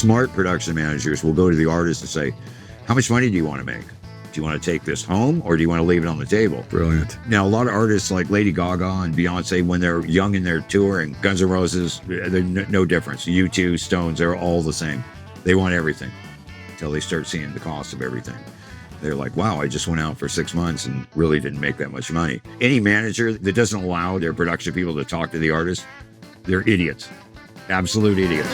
Smart production managers will go to the artist and say, how much money do you want to make? Do you want to take this home or do you want to leave it on the table? Brilliant. Now, a lot of artists like Lady Gaga and Beyonce, when they're young and they're touring, Guns N' Roses, they're no difference. U2, Stones, they're all the same. They want everything until they start seeing the cost of everything. They're like, wow, I just went out for 6 months and really didn't make that much money. Any manager that doesn't allow their production people to talk to the artist, they're idiots. Absolute idiots.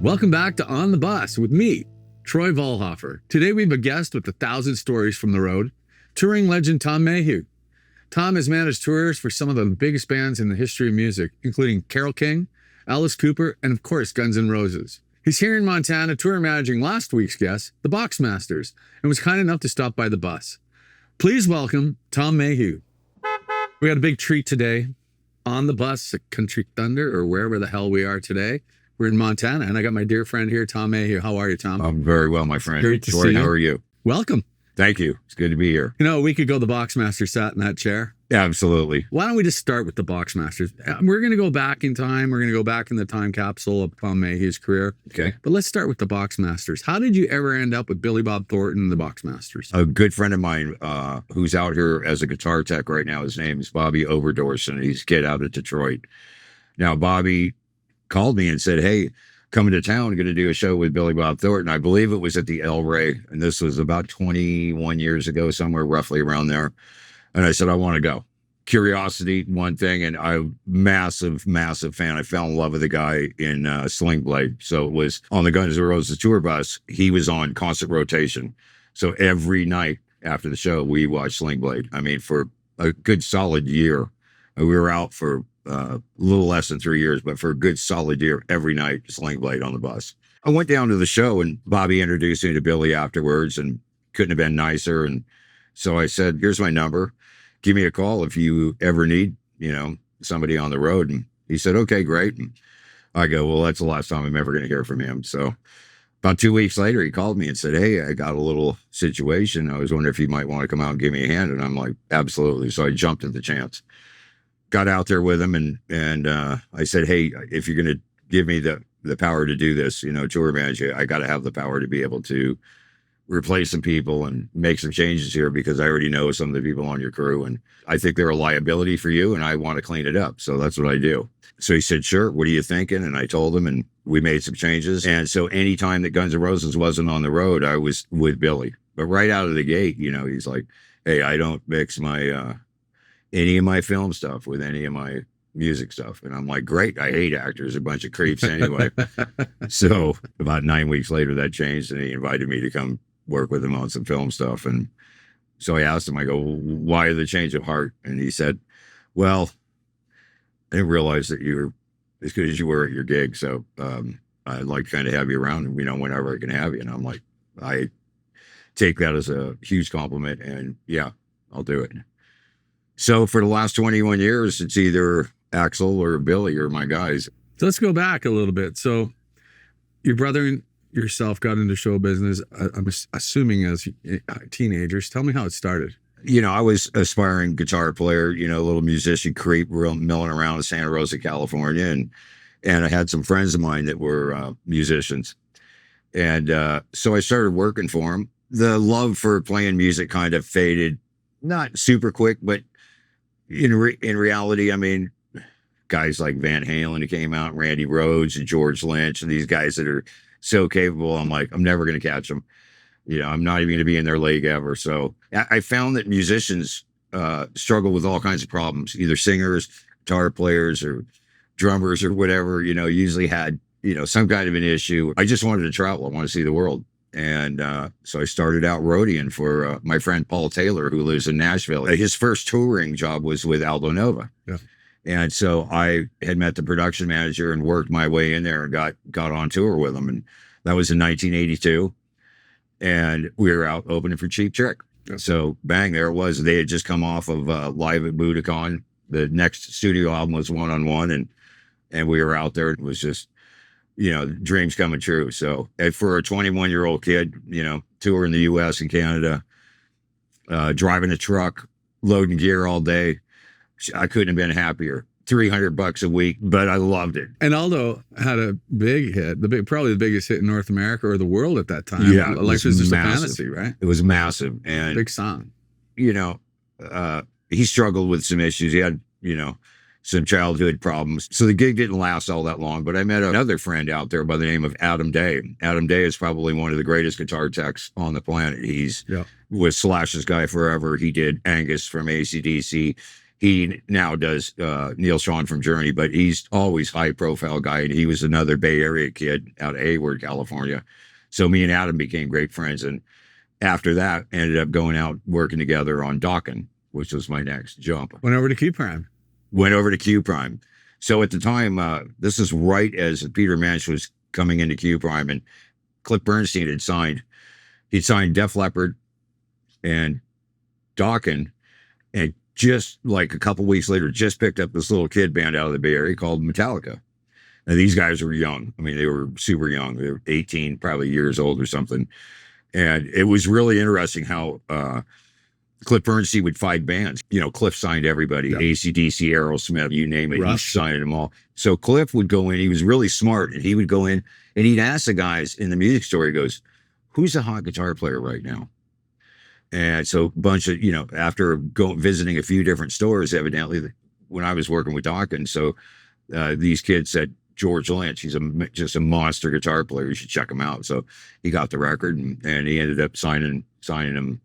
Welcome back to On the Bus with me, Troy Vollhoffer. Today we have a guest with 1,000 stories from the road, touring legend Tom Mayhue. Tom has managed tours for some of the biggest bands in the history of music, including Carole King, Alice Cooper, and of course, Guns N' Roses. He's here in Montana tour managing last week's guest, the Boxmasters, and was kind enough to stop by the bus. Please welcome Tom Mayhue. We got a big treat today on the bus at Country Thunder or wherever the hell we are today. We're in Montana, and I got my dear friend here, Tom Mayhue. How are you, Tom? I'm very well, my friend. Great to Troy, see you. how are you? Welcome. Thank you. It's good to be here. You know, a week ago, the Boxmaster sat in that chair. Absolutely. Why don't we just start with the Boxmasters? We're going to go back in time. We're going to go back in the time capsule of Tom Mayhue's career. Okay. But let's start with the Boxmasters. How did you ever end up with Billy Bob Thornton and the Boxmasters? A good friend of mine who's out here as a guitar tech right now, his name is Bobby Overdorsen. He's a kid out of Detroit. Now, Bobby called me and said, hey, coming to town, going to do a show with Billy Bob Thornton. I believe it was at the El Rey, and this was about 21 years ago, somewwer roughly around there. And I said, I want to go. Curiosity, one thing, and I'm massive fan. I fell in love with the guy in Sling Blade. So it was on the Guns N' Roses tour bus. He was on constant rotation. So every night after the show, we watched Sling Blade. I mean, for a good solid year. We were out for a little less than 3 years, but for a good solid year, every night, Sling Blade on the bus. I went down to the show and Bobby introduced me to Billy afterwards and couldn't have been nicer. And so I said, here's my number. Give me a call if you ever need, somebody on the road. And he said, okay, great. And I go, well, that's the last time I'm ever going to hear from him. So about 2 weeks later, he called me and said, hey, I got a little situation. I was wondering if you might want to come out and give me a hand. And I'm like, absolutely. So I jumped at the chance. Got out there with him and I said, hey, if you're going to give me the power to do this, tour manager, I got to have the power to be able to replace some people and make some changes here because I already know some of the people on your crew and I think they're a liability for you and I want to clean it up. So that's what I do. So he said, sure, what are you thinking? And I told him and we made some changes. And so anytime that Guns N' Roses wasn't on the road, I was with Billy. But right out of the gate, he's like, hey, I don't mix my any of my film stuff with any of my music stuff. And I'm like, great. I hate actors, a bunch of creeps anyway. So about 9 weeks later, that changed and he invited me to come work with him on some film stuff. And so I asked him, I go, why the change of heart? And he said, well, I didn't realize that you're as good as you were at your gig. So I'd like to kind of have you around and, whenever I can have you. And I'm like, I take that as a huge compliment and yeah, I'll do it. So for the last 21 years, it's either Axl or Billy or my guys. So let's go back a little bit. So your brother and yourself got into show business, I'm assuming as teenagers. Tell me how it started. I was aspiring guitar player, a little musician creep, real milling around in Santa Rosa, California. And I had some friends of mine that were musicians. And so I started working for them. The love for playing music kind of faded, not super quick, but in reality, I mean, guys like Van Halen who came out, Randy Rhoads and George Lynch and these guys that are so capable. I'm like, I'm never going to catch them. I'm not even going to be in their league ever. So I found that musicians struggle with all kinds of problems, either singers, guitar players or drummers or whatever, usually had, some kind of an issue. I just wanted to travel. I want to see the world. And so I started out roadieing for my friend Paul Taylor, who lives in Nashville. His first touring job was with Aldo Nova. Yeah. And so I had met the production manager and worked my way in there and got on tour with him. And that was in 1982. And we were out opening for Cheap Trick. Yeah. So bang, there it was. They had just come off of Live at Budokan. The next studio album was One on One. And we were out there. It was just, dreams coming true. So for a 21-year-old kid, touring the U.S. and Canada, driving a truck, loading gear all day, I couldn't have been happier $300 a week, but I loved it. And Aldo had a big hit, probably the biggest hit in North America or the world at that time. Yeah, Life is just massive. a fantasy, right? It was massive. And, Big song. you know, he struggled with some issues. He had, some childhood problems. So the gig didn't last all that long, but I met another friend out there by the name of Adam Day. Adam Day is probably one of the greatest guitar techs on the planet. He's was Slash's guy forever. He did Angus from AC/DC. He now does Neil Schon from Journey, but he's always high profile guy. And he was another Bay Area kid out of Hayward, California. So me and Adam became great friends. And after that, ended up going out working together on Dokken, which was my next jump. Went over to Q Prime. Went over to Q Prime. So at the time, this is right as Peter Mensch was coming into Q Prime, and Cliff Bernstein had signed. He'd signed Def Leppard and Dokken, and just like a couple weeks later, just picked up this little kid band out of the Bay Area called Metallica. And these guys were young. I mean, they were super young. They were 18, probably years old or something. And it was really interesting how Cliff Bernstein would fight bands. Cliff signed everybody, AC/DC, Aerosmith, you name it. Rush. He signed them all. So Cliff would go in. He was really smart, and he would go in and he'd ask the guys in the music store, he goes, who's a hot guitar player right now? And so a bunch of, after visiting a few different stores, evidently, when I was working with Dokken, so these kids said, George Lynch, he's just a monster guitar player. You should check him out. So he got the record, and he ended up signing him.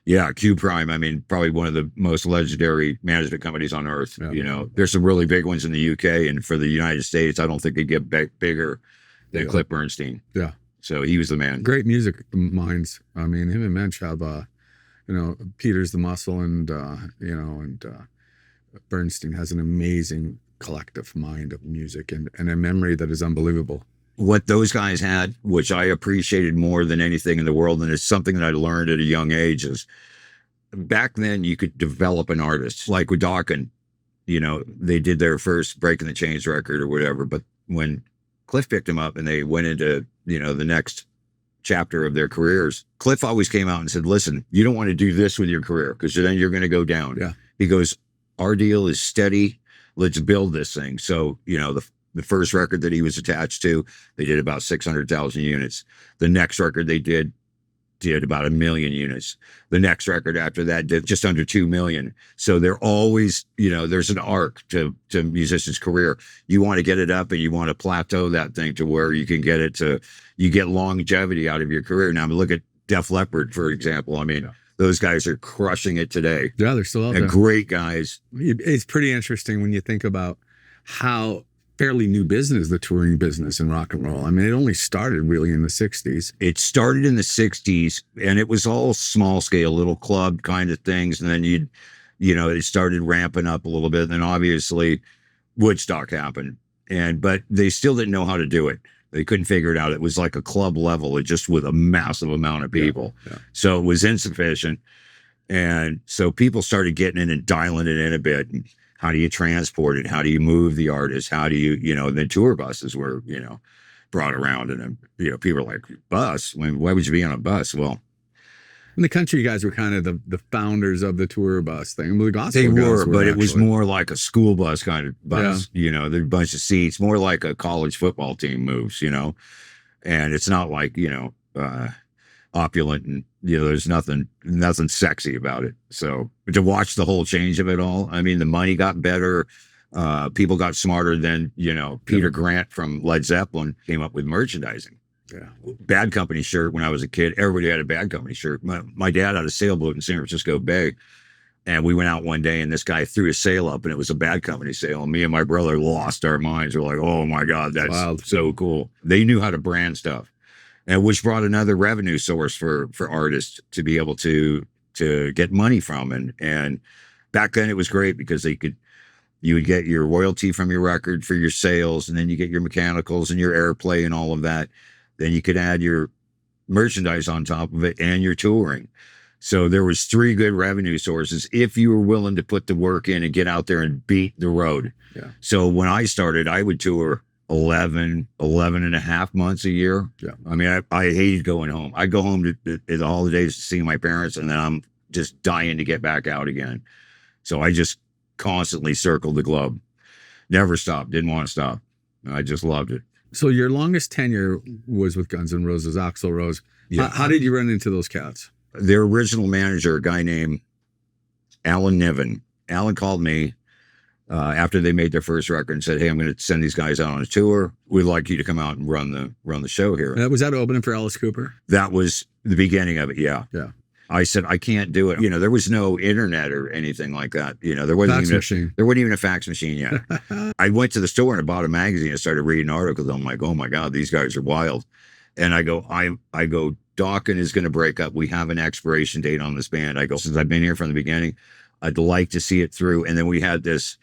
Yeah, Q Prime. I mean, probably one of the most legendary management companies on earth. Yeah. There's some really big ones in the UK, and for the United States, I don't think they get bigger than Cliff Bernstein. Yeah. So he was the man. Great music minds. I mean, him and Mensch have, Peter's the muscle, and Bernstein has an amazing collective mind of music and a memory that is unbelievable. What those guys had, which I appreciated more than anything in the world, and it's something that I learned at a young age, is back then you could develop an artist. Like with Dokken, they did their first Breaking the Chains record or whatever, but when Cliff picked him up and they went into, the next chapter of their careers, Cliff always came out and said, listen, you don't want to do this with your career because then you're going to go down. Yeah. He goes, our deal is steady. Let's build this thing. So, the first record that he was attached to, they did about 600,000 units. The next record they did about 1 million units. The next record after that did just under 2 million. So they're always, there's an arc to musicians' career. You want to get it up and you want to plateau that thing to where you can get it to, you get longevity out of your career. Now, look at Def Leppard, for example. I mean, those guys are crushing it today. Yeah, they're still out there. Great guys. It's pretty interesting when you think about how fairly new business, the touring business in rock and roll. I mean, it only started really in the 60s. It started in the 60s, and it was all small scale, little club kind of things. And then it started ramping up a little bit. And then obviously Woodstock happened. But they still didn't know how to do it. They couldn't figure it out. It was like a club level, just with a massive amount of people. Yeah. So it was insufficient. And so people started getting in and dialing it in a bit. How do you transport it? How do you move the artist? How do you, the tour buses were, brought around, and people are like, bus? Why would you be on a bus? Well, and the country guys were kind of the founders of the tour bus thing. The gospel they were, but actually, it was more like a school bus kind of bus. Yeah. There's a bunch of seats, more like a college football team moves, and it's not like, opulent, and there's nothing sexy about it. So to watch the whole change of it all, I mean, the money got better, people got smarter. Then Peter Grant from Led Zeppelin came up with merchandising. Yeah. Bad Company shirt. When I was a kid, everybody had a Bad Company shirt. My dad had a sailboat in San Francisco Bay, and we went out one day, and this guy threw a sail up, and it was a Bad Company sail, and me and my brother lost our minds. We're like, oh my God, that's wild. So cool. They knew how to brand stuff. And which brought another revenue source for artists to be able to get money from. And back then it was great because you would get your royalty from your record for your sales, and then you get your mechanicals and your airplay and all of that. Then you could add your merchandise on top of it and your touring. So there was 3 good revenue sources if you were willing to put the work in and get out there and beat the road. Yeah. So when I started, I would tour 11 and a half months a year. Yeah. I mean, I hated going home. I'd go home to the holidays to see my parents, and then I'm just dying to get back out again. So I just constantly circled the globe. Never stopped. Didn't want to stop. I just loved it. So your longest tenure was with Guns N' Roses, Axl Rose. Yeah. How did you run into those cats? Their original manager, a guy named Alan Niven. Alan called me after they made their first record and said, "Hey, I'm going to send these guys out on a tour. We'd like you to come out and run the show here." Was that opening for Alice Cooper? That was the beginning of it. Yeah. Yeah. I said, I can't do it. There was no internet or anything like that. There wasn't There wasn't even a fax machine yet. I went to the store and I bought a magazine and started reading articles. I'm like, oh my God, these guys are wild. And I go, Dawkins is going to break up. We have an expiration date on this band. I go, since I've been here from the beginning, I'd like to see it through. And then we had the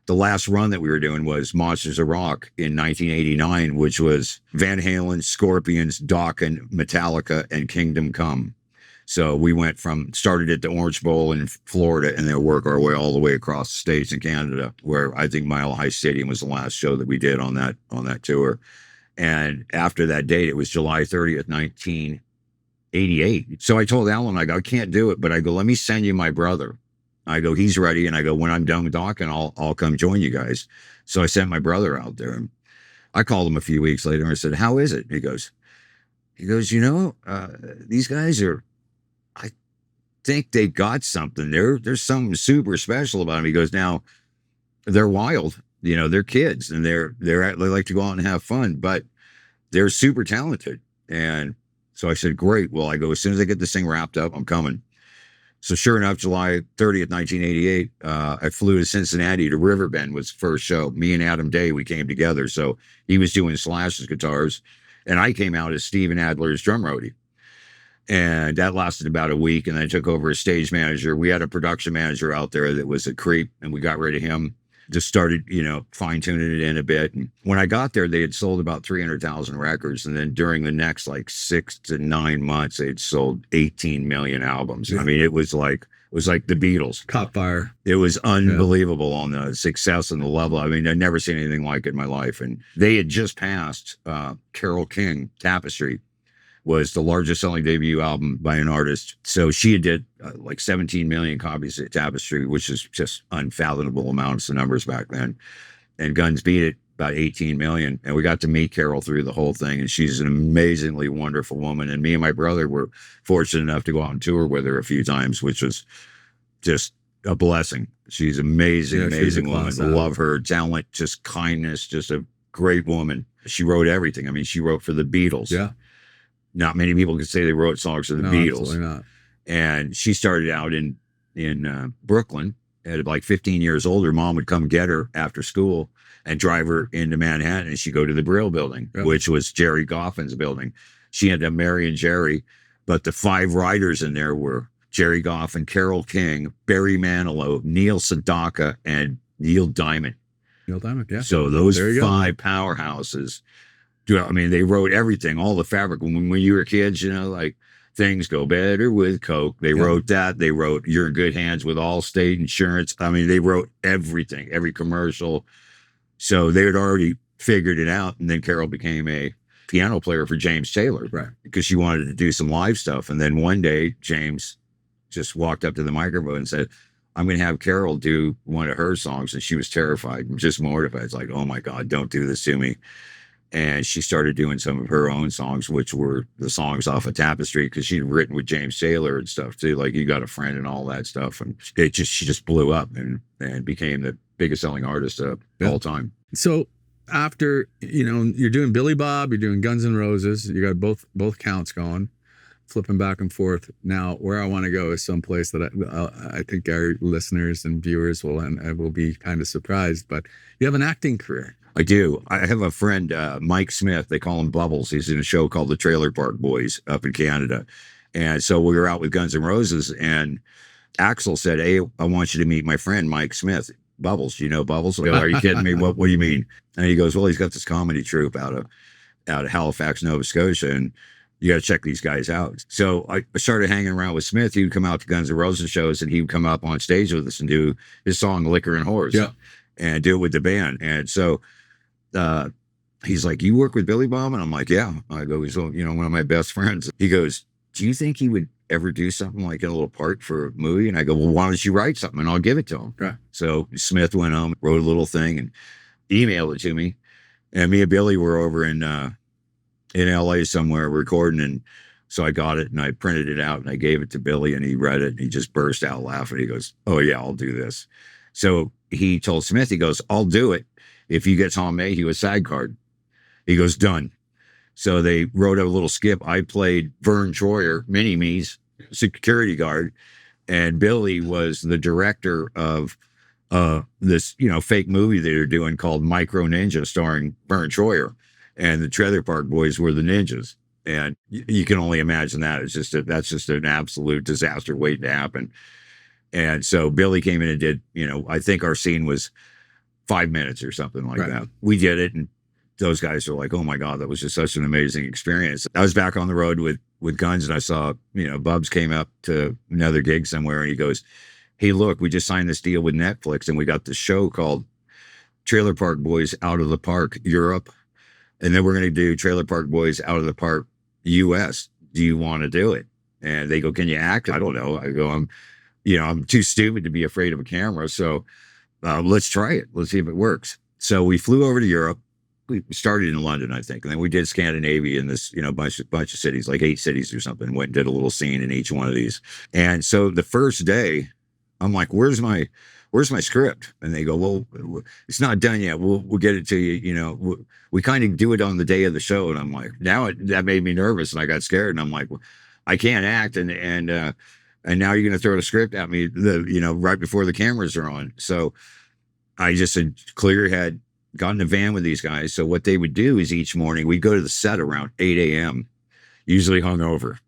last run that we were doing was Monsters of Rock in 1989, which was Van Halen, Scorpions, Dawkins, Metallica, and Kingdom Come. So we started at the Orange Bowl in Florida and then work our way all the way across the States and Canada, where I think Mile High Stadium was the last show that we did on that tour. And after that date, it was July 30th, 1988. So I told Alan, I go, I can't do it, but I go, let me send you my brother. I go, he's ready. And I go, when I'm done with Dawkins, I'll come join you guys. So I sent my brother out there. And I called him a few weeks later and I said, how is it? He goes, these guys are, I think they got something. There's something super special about them. He goes, now they're wild, they're kids and they like to go out and have fun, but they're super talented. And so I said, great. Well, I go, as soon as I get this thing wrapped up, I'm coming. So sure enough, July 30th, 1988, I flew to Cincinnati to Riverbend was the first show. Me and Adam Day, we came together. So he was doing Slash's guitars and I came out as Steven Adler's drum roadie. And that lasted about a week. And I took over as stage manager. We had a production manager out there that was a creep and we got rid of him. Just started, fine tuning it in a bit. And when I got there, they had sold about 300,000 records. And then during the next 6 to 9 months, they'd sold 18 million albums. Yeah. I mean, it was like the Beatles. Caught fire. It was unbelievable on the success and the level. I mean, I'd never seen anything like it in my life. And they had just passed Carole King, Tapestry. Was the largest selling debut album by an artist. So she did 17 million copies of Tapestry, which is just unfathomable amounts of numbers back then. And Guns beat it about 18 million. And we got to meet Carole through the whole thing. And she's an amazingly wonderful woman. And me and my brother were fortunate enough to go out on tour with her a few times, which was just a blessing. She's amazing, amazing woman. Love her talent, just kindness, just a great woman. She wrote everything. I mean, she wrote for the Beatles. Yeah. Not many people can say they wrote songs for the Beatles. Absolutely not. And she started out in Brooklyn at 15 years old. Her mom would come get her after school and drive her into Manhattan. And she'd go to the Brill Building, which was Jerry Goffin's building. She ended up marrying Jerry, but the 5 writers in there were Jerry Goffin, Carole King, Barry Manilow, Neil Sedaka, and Neil Diamond. Neil Diamond, yeah. So those 5 powerhouses. I mean, they wrote everything, all the fabric. When you were kids, things go better with Coke. They wrote that. They wrote You're in Good Hands with Allstate Insurance. I mean, they wrote everything, every commercial. So they had already figured it out. And then Carole became a piano player for James Taylor, right? Because she wanted to do some live stuff. And then one day, James just walked up to the microphone and said, I'm going to have Carole do one of her songs. And she was terrified and just mortified. It's like, oh my God, don't do this to me. And she started doing some of her own songs, which were the songs off of Tapestry, because she'd written with James Taylor and stuff too. You Got a Friend and all that stuff. And she just blew up and became the biggest selling artist of all time. So after, you're doing Billy Bob, you're doing Guns N' Roses, you got both counts going, flipping back and forth. Now, where I want to go is someplace that I think our listeners and viewers will be kind of surprised, but you have an acting career. I do. I have a friend, Mike Smith. They call him Bubbles. He's in a show called The Trailer Park Boys up in Canada. And so we were out with Guns N' Roses, and Axl said, hey, I want you to meet my friend, Mike Smith. Bubbles, you know Bubbles? I go, are you kidding me? What do you mean? And he goes, well, he's got this comedy troupe out of Halifax, Nova Scotia, and you got to check these guys out. So I started hanging around with Smith. He would come out to Guns N' Roses shows, and he would come up on stage with us and do his song Liquor and Whores and do it with the band. And so he's like, you work with Billy Bob? And I'm like, yeah. I go, he's one of my best friends. He goes, do you think he would ever do something like a little part for a movie? And I go, well, why don't you write something and I'll give it to him? Right. So Smith went home, wrote a little thing, and emailed it to me. And me and Billy were over in LA somewhere recording, and so I got it and I printed it out and I gave it to Billy, and he read it and he just burst out laughing. He goes, "Oh yeah, I'll do this." So he told Smith, he goes, "I'll do it if you get Tom Mayhue a SAG card." He goes, "Done." So they wrote a little skip. I played Vern Troyer, Mini-Me's security guard, and Billy was the director of this, fake movie they were doing called Micro Ninja, starring Vern Troyer, and the Trailer Park Boys were the ninjas. And you can only imagine that. That's just an absolute disaster waiting to happen. And so Billy came in and did, I think our scene was 5 minutes or something like that. We did it, and those guys were like, "Oh my God, that was just such an amazing experience." I was back on the road with Guns, and I saw, Bubs came up to another gig somewhere, and he goes, "Hey, look, we just signed this deal with Netflix, and we got this show called Trailer Park Boys Out of the Park Europe, and then we're going to do Trailer Park Boys Out of the Park US. Do you want to do it?" And they go, "Can you act?" I don't know. I go, I'm too stupid to be afraid of a camera, so let's try it. Let's see if it works." So we flew over to Europe. We started in London, I think, and then we did Scandinavia in this, bunch of cities, like 8 cities or something. Went and did a little scene in each one of these. And so the first day, I'm like, "Where's my script?" And they go, "Well, it's not done yet. We'll get it to you." We kind of do it on the day of the show. And I'm like, that made me nervous, and I got scared. And I'm like, well, I can't act, and now you're going to throw the script at me, right before the cameras are on. So I just said, "Clear your head." Got in a van with these guys. So what they would do is each morning we'd go to the set around 8 a.m., usually hungover.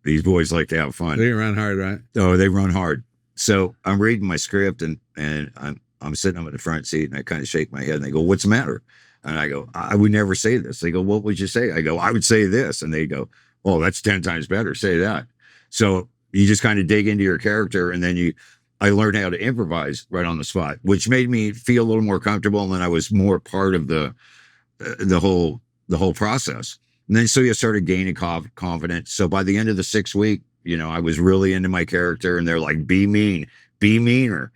These boys like to have fun. They run hard, right? Oh, they run hard. So I'm reading my script, and I'm sitting up in the front seat, and I kind of shake my head, and they go, "What's the matter?" And I go, "I would never say this." They go, "What would you say?" I go, "I would say this." And they go, "Oh, that's 10 times better. Say that." So you just kind of dig into your character, and then I learned how to improvise right on the spot, which made me feel a little more comfortable, and then I was more part of the whole process. And then so you started gaining confidence. So by the end of the 6th week, I was really into my character, and they're like, "Be mean, be meaner."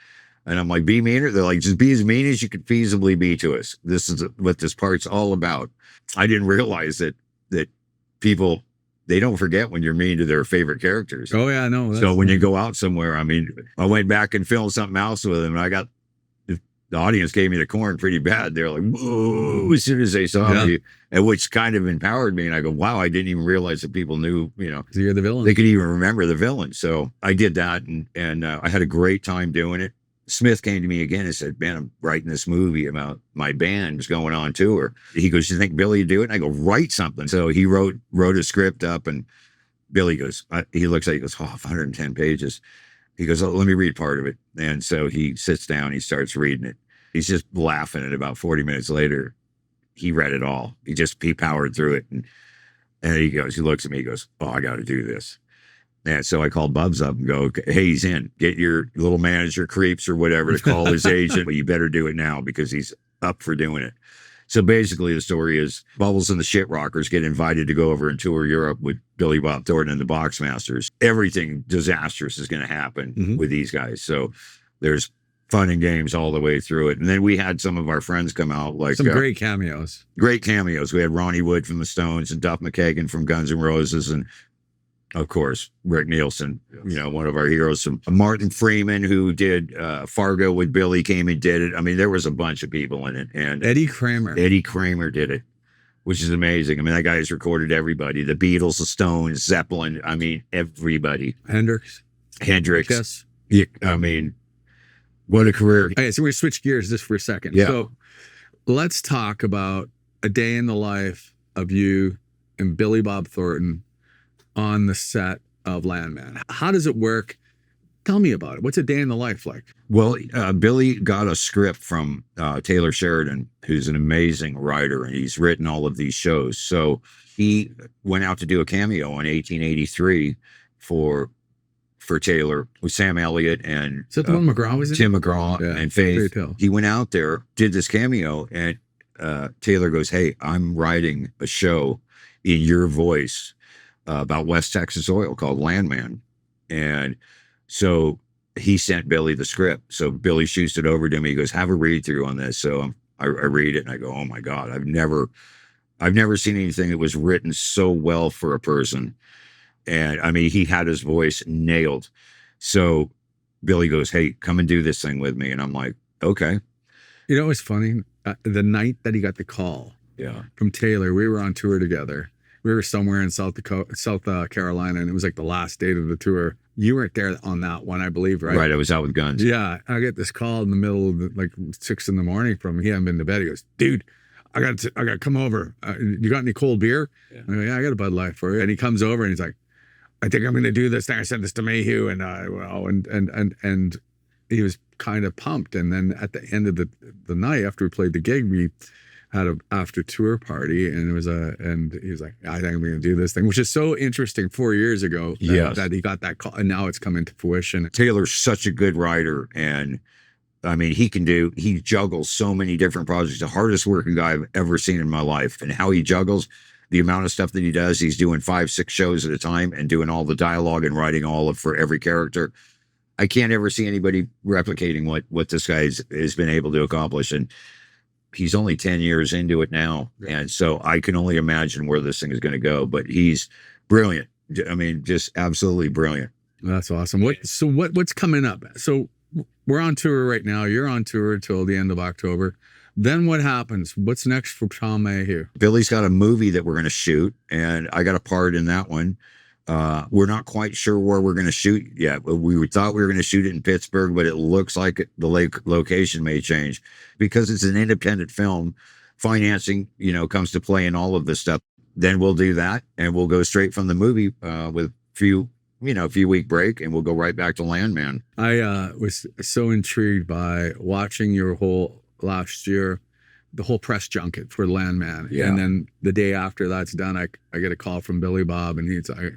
And I'm like, "Be meaner?" They're like, "Just be as mean as you could feasibly be to us. This is what this part's all about." I didn't realize that people, they don't forget when you're mean to their favorite characters. Oh yeah, no. So when you go out somewhere, I went back and filmed something else with them, and the audience gave me the corn pretty bad. They're like, "Whoa," as soon as they saw me, and which kind of empowered me. And I go, "Wow, I didn't even realize that people knew, So you're the villain. they could even remember the villain." So I did that, and I had a great time doing it. Smith came to me again and said, "Man, I'm writing this movie about my band's going on tour." He goes, "You think Billy would do it?" And I go, "Write something." So he wrote a script up, and Billy goes, he looks at it, he goes, "Oh, 110 pages. He goes, "Oh, let me read part of it." And so he sits down, he starts reading it. He's just laughing, and about 40 minutes later, he read it all. He powered through it. And he looks at me, he goes, "Oh, I got to do this." And so I called Bubs up and go, "Hey, he's in. Get your little manager creeps or whatever to call his agent, but you better do it now because he's up for doing it." So basically the story is Bubbles and the Shit Rockers get invited to go over and tour Europe with Billy Bob Thornton and the Boxmasters. Everything disastrous is going to happen with these guys. So there's fun and games all the way through it. And then we had some of our friends come out, like some great cameos. Great cameos. We had Ronnie Wood from the Stones and Duff McKagan from Guns N' Roses, and of course, Rick Nielsen, one of our heroes. Martin Freeman, who did Fargo with Billy, came and did it. There was a bunch of people in it. And Eddie Kramer did it, which is amazing. That guy has recorded everybody. The Beatles, the Stones, Zeppelin. Everybody. Hendrix. Yes. Yeah, what a career. Okay, so we're going to switch gears just for a second. Yeah. So let's talk about a day in the life of you and Billy Bob Thornton on the set of Landman. How does it work? Tell me about it. What's a day in the life like? Well, Billy got a script from Taylor Sheridan, who's an amazing writer, and he's written all of these shows. So he went out to do a cameo in 1883 for Taylor with Sam Elliott and is that the one McGraw was in? Tim McGraw and Faith. He went out there, did this cameo, and Taylor goes, "Hey, I'm writing a show in your voice about West Texas oil called Landman." And so he sent Billy the script. So Billy shoots it over to me. He goes, "Have a read through on this." So I read it and I go, oh my God, I've never seen anything that was written so well for a person. And I mean, he had his voice nailed. So Billy goes, hey, come and do this thing with me. And I'm like, okay. You know what's funny? The night that he got the call Yeah. from Taylor, we were on tour together. We were somewhere in South Carolina, and it was like the last date of the tour. You weren't there on that one, I believe, right? Right. I was out with guns. Yeah. I get this call in the middle of like 6 a.m. from him. He hadn't been to bed. He goes, dude, I got to come over. You got any cold beer? Yeah. I go, yeah, I got a Bud Light for you. And he comes over and he's like, I think I'm going to do this thing. I sent this to Mayhue, and he was kind of pumped. And then at the end of the night, after we played the gig, we had an after tour party, and and he was like, I think I'm going to do this thing, which is so interesting. 4 years ago, that he got that call, and now it's coming to fruition. Taylor's such a good writer, and I mean, he juggles so many different projects. The hardest working guy I've ever seen in my life, and how he juggles the amount of stuff that he does. He's doing 5-6 shows at a time and doing all the dialogue and writing for every character. I can't ever see anybody replicating what this guy has been able to accomplish. And he's only 10 years into it now. And so I can only imagine where this thing is going to go, but he's brilliant. I mean, just absolutely brilliant. That's awesome. What's coming up? So we're on tour right now. You're on tour till the end of October. Then what happens? What's next for Tom Mayhue? Billy's got a movie that we're going to shoot, and I got a part in that one. We're not quite sure where we're going to shoot yet. We thought we were going to shoot it in Pittsburgh, but it looks like the location may change because it's an independent film. Financing, comes to play in all of this stuff. Then we'll do that, and we'll go straight from the movie with a few week break, and we'll go right back to Landman. I was so intrigued by watching your whole last year, the whole press junket for Landman. Yeah. And then the day after that's done, I get a call from Billy Bob, and he's like,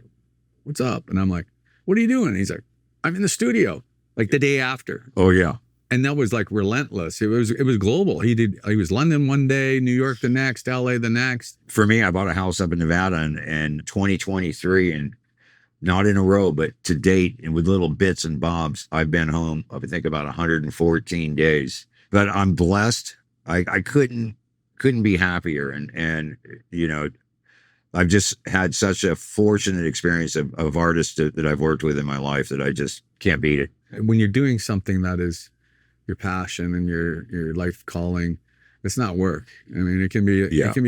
what's up? And I'm like, what are you doing? And he's like, I'm in the studio, like the day after. Oh yeah. And that was like relentless. It was global. He was London one day, New York the next, LA the next. For me, I bought a house up in Nevada in 2023, and not in a row, but to date, and with little bits and bobs, I've been home, I think, about 114 days. But I'm blessed. I couldn't be happier. And I've just had such a fortunate experience of artists that I've worked with in my life that I just can't beat it. When you're doing something that is your passion and your life calling, it's not work. I mean, it can be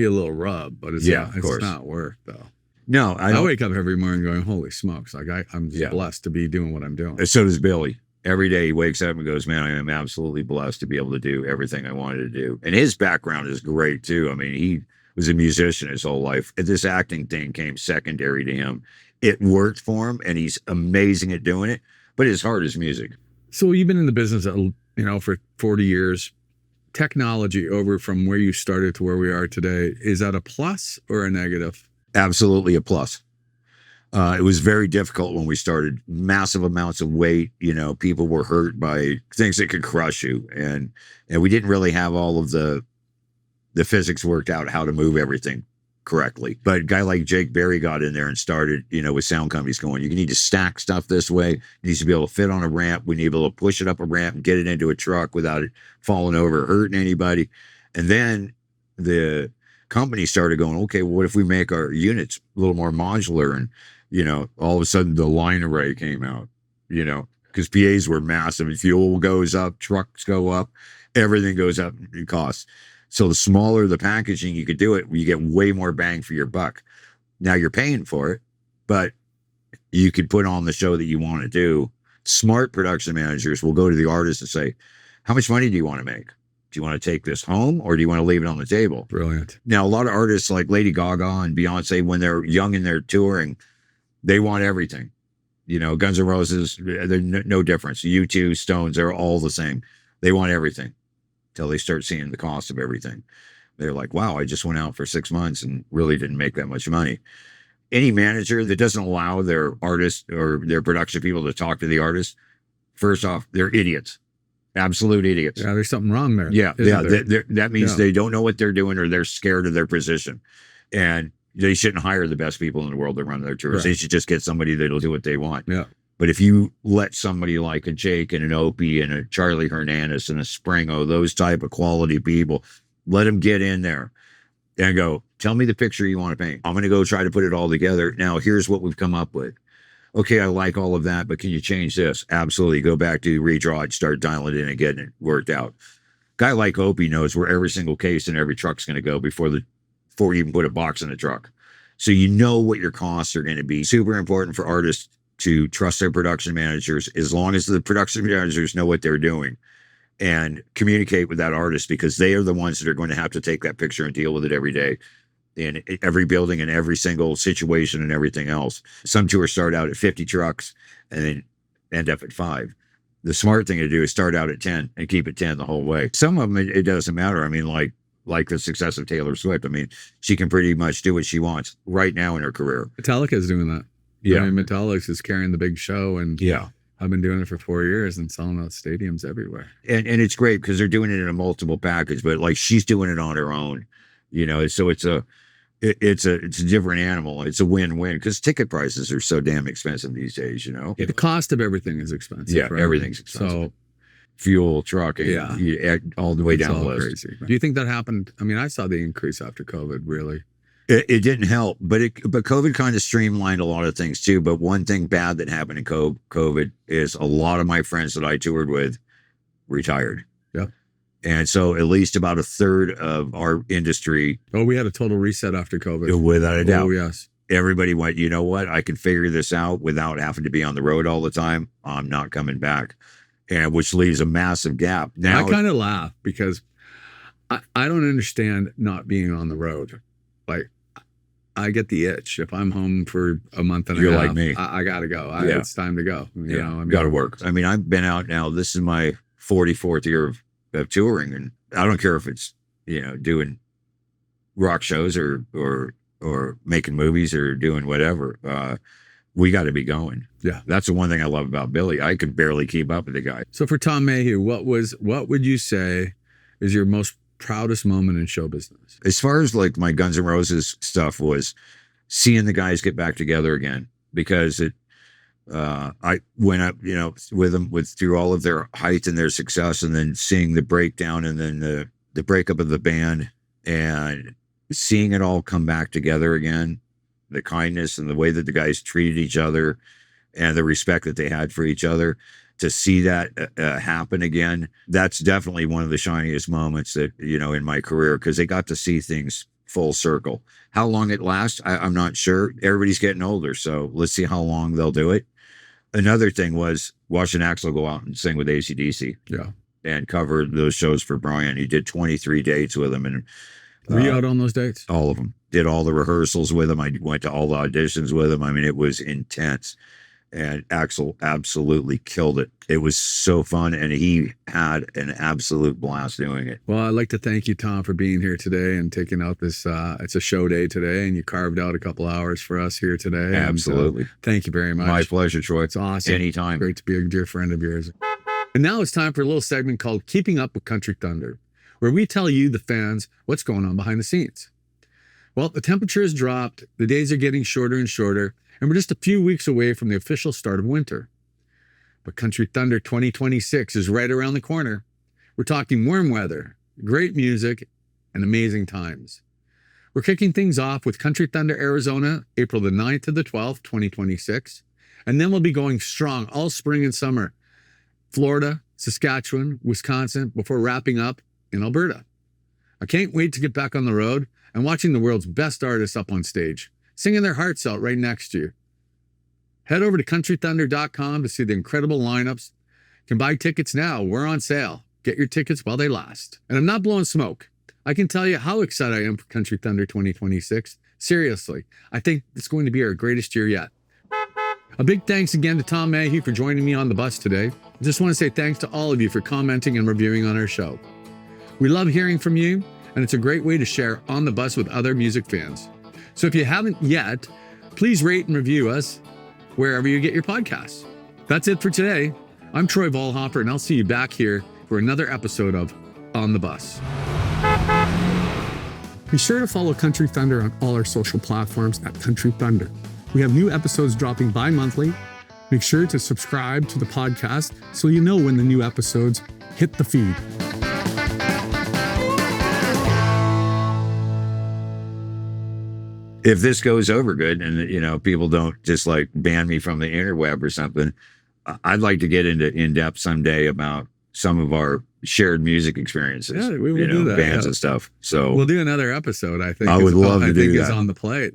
a little rub, but it's not work though. No, I wake up every morning going, holy smokes. Like I'm just blessed to be doing what I'm doing. So does Billy. Every day he wakes up and goes, man, I am absolutely blessed to be able to do everything I wanted to do. And his background is great too. I mean, he was a musician his whole life. This acting thing came secondary to him. It worked for him, and he's amazing at doing it, but his heart is music. So you've been in the business, for 40 years. Technology over from where you started to where we are today, is that a plus or a negative? Absolutely a plus. It was very difficult when we started. Massive amounts of weight. People were hurt by things that could crush you, and we didn't really have all of the physics worked out how to move everything correctly. But a guy like Jake Berry got in there and started, with sound companies going, you need to stack stuff this way. It needs to be able to fit on a ramp. We need to be able to push it up a ramp and get it into a truck without it falling over or hurting anybody. And then the company started going, okay, well, what if we make our units a little more modular? And, all of a sudden the line array came out, because PAs were massive. And fuel goes up, trucks go up, everything goes up in cost. So the smaller the packaging you could do it, you get way more bang for your buck. Now you're paying for it, but you could put on the show that you want to do. Smart production managers will go to the artist and say, how much money do you want to make? Do you want to take this home, or do you want to leave it on the table? Brilliant. Now, a lot of artists like Lady Gaga and Beyonce, when they're young and they're touring, they want everything. Guns N' Roses, they're no difference. U2, Stones, they're all the same. They want everything till they start seeing the cost of everything. They're like, wow, I just went out for 6 months and really didn't make that much money. Any manager that doesn't allow their artist or their production people to talk to the artist, first off, they're idiots. Absolute idiots. Yeah, there's something wrong there. Yeah. That means they don't know what they're doing, or they're scared of their position. And they shouldn't hire the best people in the world to run their tours. Right. They should just get somebody that'll do what they want. Yeah. But if you let somebody like a Jake and an Opie and a Charlie Hernandez and a Springo, those type of quality people, Let them get in there and go, tell me the picture you want to paint. I'm going to go try to put it all together. Now, here's what we've come up with. Okay, I like all of that, but can you change this? Absolutely. Go back to redraw it, start dialing it in and getting it worked out. Guy like Opie knows where every single case in every truck's going to go before you even put a box in a truck. So you know what your costs are going to be. Super important for artists to trust their production managers, as long as the production managers know what they're doing, and communicate with that artist, because they are the ones that are going to have to take that picture and deal with it every day in every building and every single situation and everything else. Some tours start out at 50 trucks and then end up at 5. The smart thing to do is start out at 10 and keep it 10 the whole way. Some of them, it doesn't matter. I mean, like the success of Taylor Swift. I mean, she can pretty much do what she wants right now in her career. Metallica is doing that. Yeah. I mean, Metallica is carrying the big show, and Yeah. I've been doing it for 4 years and selling out stadiums everywhere. And it's great because they're doing it in a multiple package, but like she's doing it on her own, you know, so it's a different animal. It's a win-win because ticket prices are so damn expensive these days, you know. The cost of everything is expensive. Yeah, right? everything's expensive. So Fuel, trucking, Yeah. all the way it's down the all list. crazy. Do you think that happened? I mean, I saw the increase after COVID, really. It didn't help, but COVID kind of streamlined a lot of things too. But one thing bad that happened in COVID is a lot of my friends that I toured with retired. Yep. And so at least about a third of our industry. Oh, we had a total reset after COVID. Without a doubt. Oh, yes. Everybody went, you know what? I can figure this out without having to be on the road all the time. I'm not coming back. And which leaves a massive gap. Now I kind of laugh because I don't understand not being on the road. Like, I get the itch. If I'm home for a month and a half, You're like me. I got to go. Yeah. It's time to go. You know, I mean, got to work. I mean, I've been out now. This is my 44th year of touring, and I don't care if it's, you know, doing rock shows or making movies or doing whatever. We got to be going. Yeah. That's the one thing I love about Billy. I could barely keep up with the guy. So for Tom Mayhue, what would you say is your most proudest moment in show business? As far as like my Guns N' Roses stuff was seeing the guys get back together again, because I went up, you know, with them through all of their height and their success, and then seeing the breakdown and then the breakup of the band and seeing it all come back together again, the kindness and the way that the guys treated each other and the respect that they had for each other. To see that happen again, that's definitely one of the shiniest moments that, you know, in my career, because they got to see things full circle. How long it lasts, I'm not sure. Everybody's getting older, so let's see how long they'll do it. Another thing was watching Axl go out and sing with AC/DC. Yeah. And cover those shows for Brian. He did 23 dates with him, and Were you out on those dates? all of them. Did all the rehearsals with him. I went to all the auditions with him. I mean, it was intense. And Axl absolutely killed it. It was so fun, and he had an absolute blast doing it. Well, I'd like to thank you, Tom, for being here today and taking out this, it's a show day today, and you carved out a couple hours for us here today. Absolutely. And, thank you very much. My pleasure, Troy. It's awesome. Anytime. Great to be a dear friend of yours. And now it's time for a little segment called Keeping Up with Country Thunder, where we tell you, the fans, what's going on behind the scenes. Well, the temperature has dropped, the days are getting shorter and shorter, and we're just a few weeks away from the official start of winter. But Country Thunder 2026 is right around the corner. We're talking warm weather, great music, and amazing times. We're kicking things off with Country Thunder Arizona, April the 9th to the 12th, 2026. And then we'll be going strong all spring and summer. Florida, Saskatchewan, Wisconsin, before wrapping up in Alberta. I can't wait to get back on the road and watching the world's best artists up on stage, singing their hearts out right next to you. Head over to countrythunder.com to see the incredible lineups. You can buy tickets now. We're on sale. Get your tickets while they last. And I'm not blowing smoke. I can tell you how excited I am for Country Thunder 2026. Seriously, I think it's going to be our greatest year yet. A big thanks again to Tom Mayhue for joining me on the bus today. I just want to say thanks to all of you for commenting and reviewing on our show. We love hearing from you, and it's a great way to share On the Bus with other music fans. So if you haven't yet, please rate and review us wherever you get your podcasts. That's it for today. I'm Troy Vollhoffer, and I'll see you back here for another episode of On the Bus. Be sure to follow Country Thunder on all our social platforms at Country Thunder. We have new episodes dropping bi-monthly. Make sure to subscribe to the podcast so you know when the new episodes hit the feed. if this goes over good and, you know, people don't just like ban me from the interweb or something, I'd like to get into in depth someday about some of our shared music experiences. Yeah, we will you know, do that. bands Yeah. and stuff. So We'll do another episode. I think I would love to do is that. on the plate.